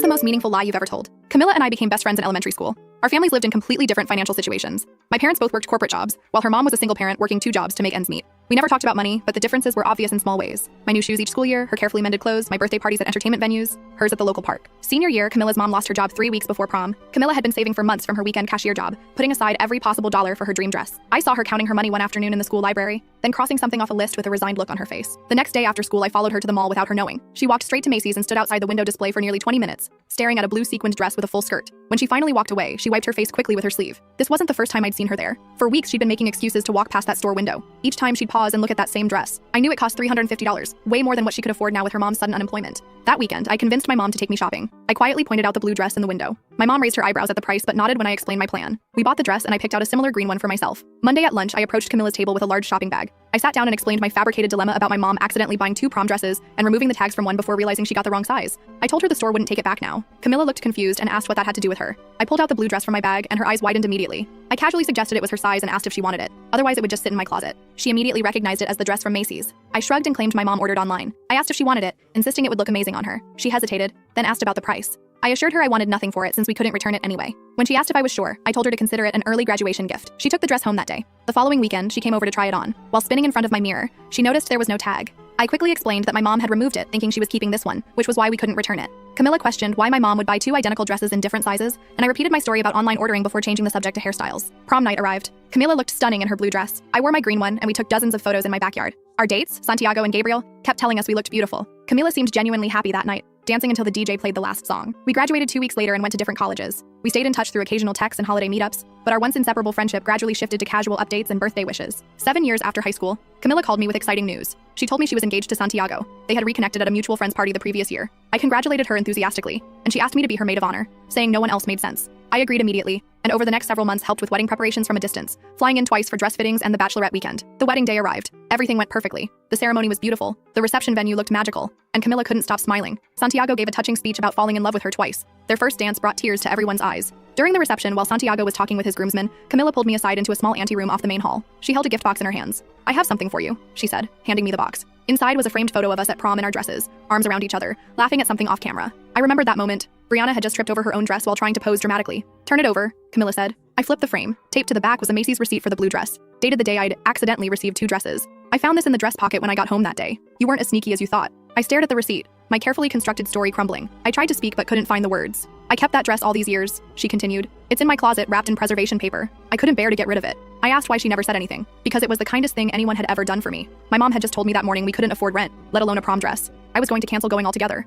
What's the most meaningful lie you've ever told? Camilla and I became best friends in elementary school. Our families lived in completely different financial situations. My parents both worked corporate jobs, while her mom was a single parent working 2 jobs to make ends meet. We never talked about money, but the differences were obvious in small ways. My new shoes each school year, her carefully mended clothes, my birthday parties at entertainment venues, hers at the local park. Senior year, Camilla's mom lost her job 3 weeks before prom. Camilla had been saving for months from her weekend cashier job, putting aside every possible dollar for her dream dress. I saw her counting her money one afternoon in the school library, then crossing something off a list with a resigned look on her face. The next day after school, I followed her to the mall without her knowing. She walked straight to Macy's and stood outside the window display for nearly 20 minutes, staring at a blue sequined dress with a full skirt. When she finally walked away, she wiped her face quickly with her sleeve. This wasn't the first time I'd seen her there. For weeks, she'd been making excuses to walk past that store window. Each time she'd pause and look at that same dress. I knew it cost $350, way more than what she could afford now with her mom's sudden unemployment. That weekend, I convinced my mom to take me shopping. I quietly pointed out the blue dress in the window. My mom raised her eyebrows at the price but nodded when I explained my plan. We bought the dress and I picked out a similar green one for myself. Monday at lunch, I approached Camilla's table with a large shopping bag. I sat down and explained my fabricated dilemma about my mom accidentally buying 2 prom dresses and removing the tags from one before realizing she got the wrong size. I told her the store wouldn't take it back now. Camilla looked confused and asked what that had to do with her. I pulled out the blue dress from my bag and her eyes widened immediately. I casually suggested it was her size and asked if she wanted it. Otherwise, it would just sit in my closet. She immediately recognized it as the dress from Macy's. I shrugged and claimed my mom ordered online. I asked if she wanted it, insisting it would look amazing on her. She hesitated, then asked about the price. I assured her I wanted nothing for it since we couldn't return it anyway. When she asked if I was sure, I told her to consider it an early graduation gift. She took the dress home that day. The following weekend, she came over to try it on. While spinning in front of my mirror, she noticed there was no tag. I quickly explained that my mom had removed it, thinking she was keeping this one, which was why we couldn't return it. Camilla questioned why my mom would buy 2 identical dresses in different sizes, and I repeated my story about online ordering before changing the subject to hairstyles. Prom night arrived. Camilla looked stunning in her blue dress. I wore my green one, and we took dozens of photos in my backyard. Our dates, Santiago and Gabriel, kept telling us we looked beautiful. Camilla seemed genuinely happy that night, dancing until the DJ played the last song. We graduated 2 weeks later and went to different colleges. We stayed in touch through occasional texts and holiday meetups, but our once inseparable friendship gradually shifted to casual updates and birthday wishes. 7 years after high school, Camilla called me with exciting news. She told me she was engaged to Santiago. They had reconnected at a mutual friend's party the previous year. I congratulated her enthusiastically, and she asked me to be her maid of honor, saying no one else made sense. I agreed immediately, and over the next several months helped with wedding preparations from a distance, flying in twice for dress fittings and the bachelorette weekend. The wedding day arrived. Everything went perfectly. The ceremony was beautiful. The reception venue looked magical, and Camilla couldn't stop smiling. Santiago gave a touching speech about falling in love with her twice. Their first dance brought tears to everyone's eyes. During the reception, while Santiago was talking with his groomsmen, Camilla pulled me aside into a small anteroom off the main hall. She held a gift box in her hands. "I have something for you," she said, handing me the box. Inside was a framed photo of us at prom in our dresses, arms around each other, laughing at something off camera. I remembered that moment. Brianna had just tripped over her own dress while trying to pose dramatically. "Turn it over," Camilla said. I flipped the frame. Taped to the back was a Macy's receipt for the blue dress, dated the day I'd accidentally received 2 dresses. I found this in the dress pocket when I got home that day. "You weren't as sneaky as you thought." I stared at the receipt, my carefully constructed story crumbling. I tried to speak but couldn't find the words. "I kept that dress all these years," she continued. "It's in my closet wrapped in preservation paper. I couldn't bear to get rid of it." I asked why she never said anything. Because it was the kindest thing anyone had ever done for me. My mom had just told me that morning we couldn't afford rent, let alone a prom dress. I was going to cancel going altogether.